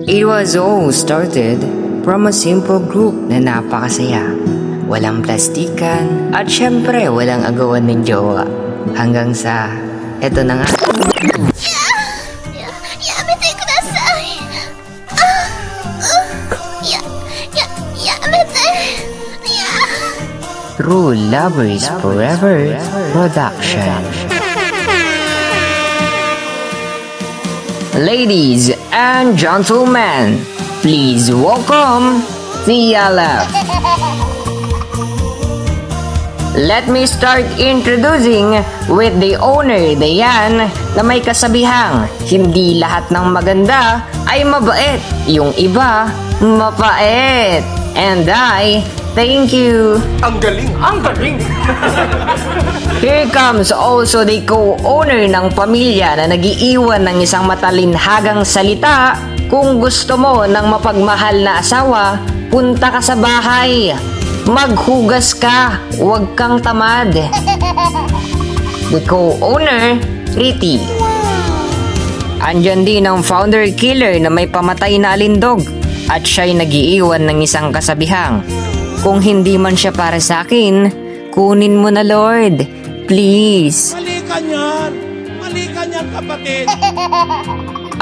It was all started from a simple group na napakasaya. Walang plastikan at syempre walang agawan ng jowa. Hanggang sa, eto na nga. Yamete kudasai. Yamete. True Lovers Forever Production. Ladies and gentlemen, please welcome TLF. Let me start introducing with the owner, Dayan, na may kasabihang hindi lahat ng maganda ay mabait, yung iba mapait. And I thank you. Ang galing! Ang galing! Here comes also the co-owner ng pamilya na nag-iiwan ng isang matalinhagang salita. Kung gusto mo ng mapagmahal na asawa, punta ka sa bahay. Maghugas ka, huwag kang tamad. The co-owner, Riti. Andyan din ang founder killer na may pamatay na alindog at siya'y nag-iiwan ng isang kasabihang. Kung hindi man siya para sa akin, kunin mo na, Lord. Please. Mali ka niyan, kapatid.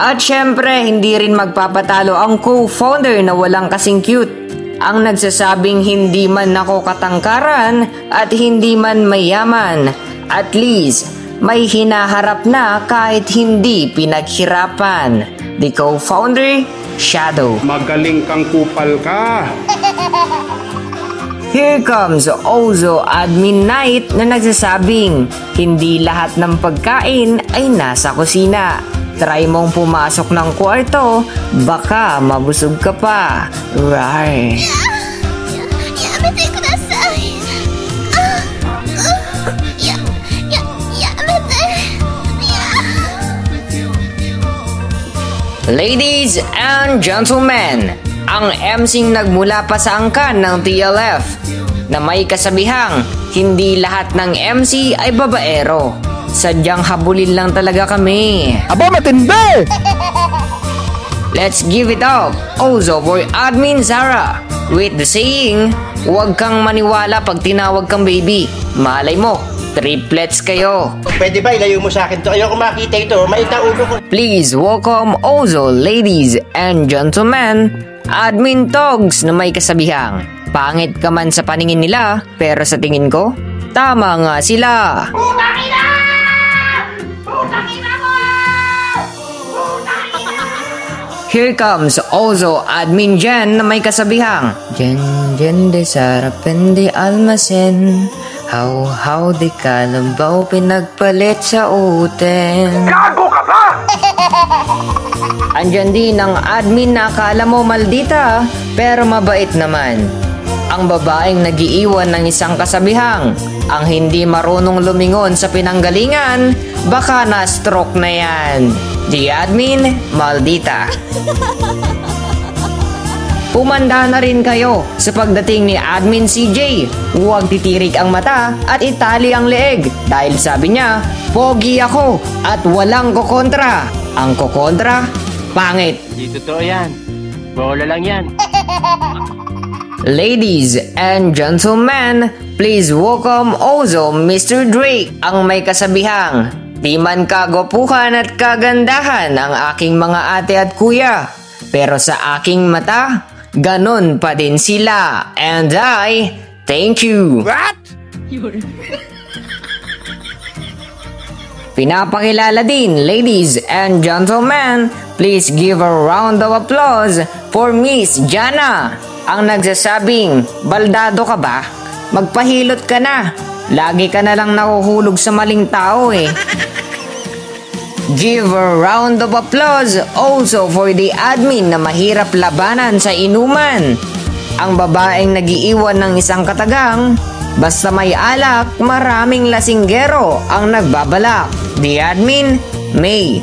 At syempre, hindi rin magpapatalo ang co-founder na walang kasing cute. Ang nagsasabing hindi man ako katangkaran at hindi man mayaman. At least, may hinaharap na kahit hindi pinaghirapan. The co-founder, Shadow. Magaling kang kupal ka. Here comes also Admin Knight na nagsasabing hindi lahat ng pagkain ay nasa kusina. Try mong pumasok ng kwarto, baka mabusog ka pa. Rar. Yamete kudasai. Yamete. Ladies and gentlemen, ang MC'ng nagmula pa sa angkan ng TLF na may kasabihang hindi lahat ng MC ay babaero. Sadyang habulin lang talaga kami. Aba, matindi! Let's give it up also for Admin Zara with the saying, huwag kang maniwala pag tinawag kang baby. Malay mo, triplets kayo. Pwede ba ilayo mo sa akin to? Ayoko makita ito. Maita ulo ko. Please welcome also ladies and gentlemen, Admin Togs na may kasabihang, pangit ka man sa paningin nila, pero sa tingin ko, tama nga sila. Here comes also Admin Jen na may kasabihang, Jen de sarap de almasen, how di kalabaw pinagpalit sa uten. Gago ka ba? Andyan din ang admin na akala mo maldita, pero mabait naman. Ang babaeng nag-iiwan ng isang kasabihang, ang hindi marunong lumingon sa pinanggalingan, baka na-stroke na yan. The admin, maldita. Pumanda na rin kayo sa pagdating ni Admin CJ. Huwag titirik ang mata at itali ang leeg dahil sabi niya, pogi ako at walang kokontra. Ang kokontra, pangit. Hindi totoo yan. Bola lang yan. Ladies and gentlemen, please welcome also Mr. Drake, ang may kasabihang, di man kagwapuhan at kagandahan ang aking mga ate at kuya, pero sa aking mata, ganon pa din sila. And I thank you. What? Pinapakilala din, ladies and gentlemen, please give a round of applause for Miss Jana, ang nagsasabing, baldado ka ba? Magpahilot ka na. Lagi ka na lang nahuhulog sa maling tao eh. Give a round of applause also for the admin na mahirap labanan sa inuman. Ang babaeng nag-iiwan ng isang katagang, basta may alak, maraming lasinggero ang nagbabalak. The admin, May.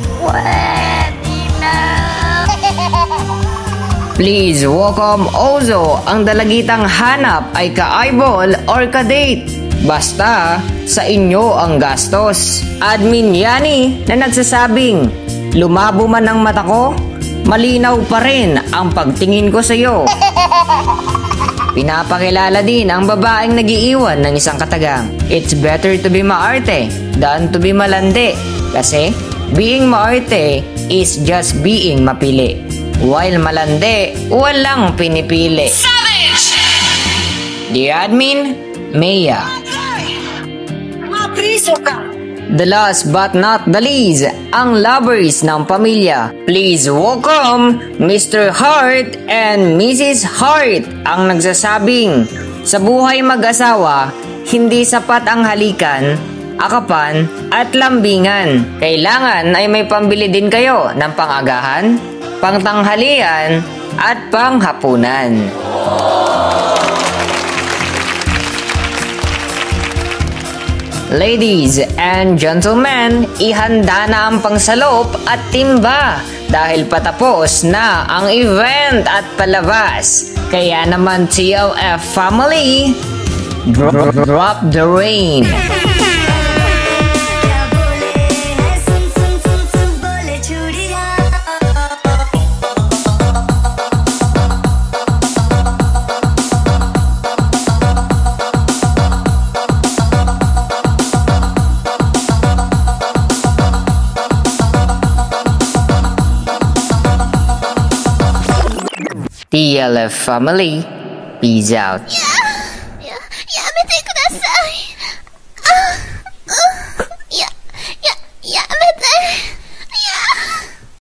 Please welcome also ang dalagitang hanap ay ka-eyeball or ka-date. Basta sa inyo ang gastos. Admin Yani na nagsasabing, lumabo man ang mata ko, malinaw pa rin ang pagtingin ko sa iyo. Pinapakilala din ang babaeng nagiiwan ng isang katagang. It's better to be maarte than to be malandi. Kasi being maarte is just being mapili. While malandi, walang pinipili. Savage! Dear Admin, Maya. Mapriso ka! The last but not the least, ang lovers ng pamilya. Please welcome Mr. Hart and Mrs. Hart, ang nagsasabing, sa buhay mag-asawa, hindi sapat ang halikan, akapan, at lambingan. Kailangan ay may pambili din kayo ng pang-agahan, pangtanghalian, at panghapunan. Ladies and gentlemen, ihanda na ang pangsalop at timba dahil patapos na ang event at palabas. Kaya naman TLF family, drop the rain. TLF family, peace out. やめてください。やめて。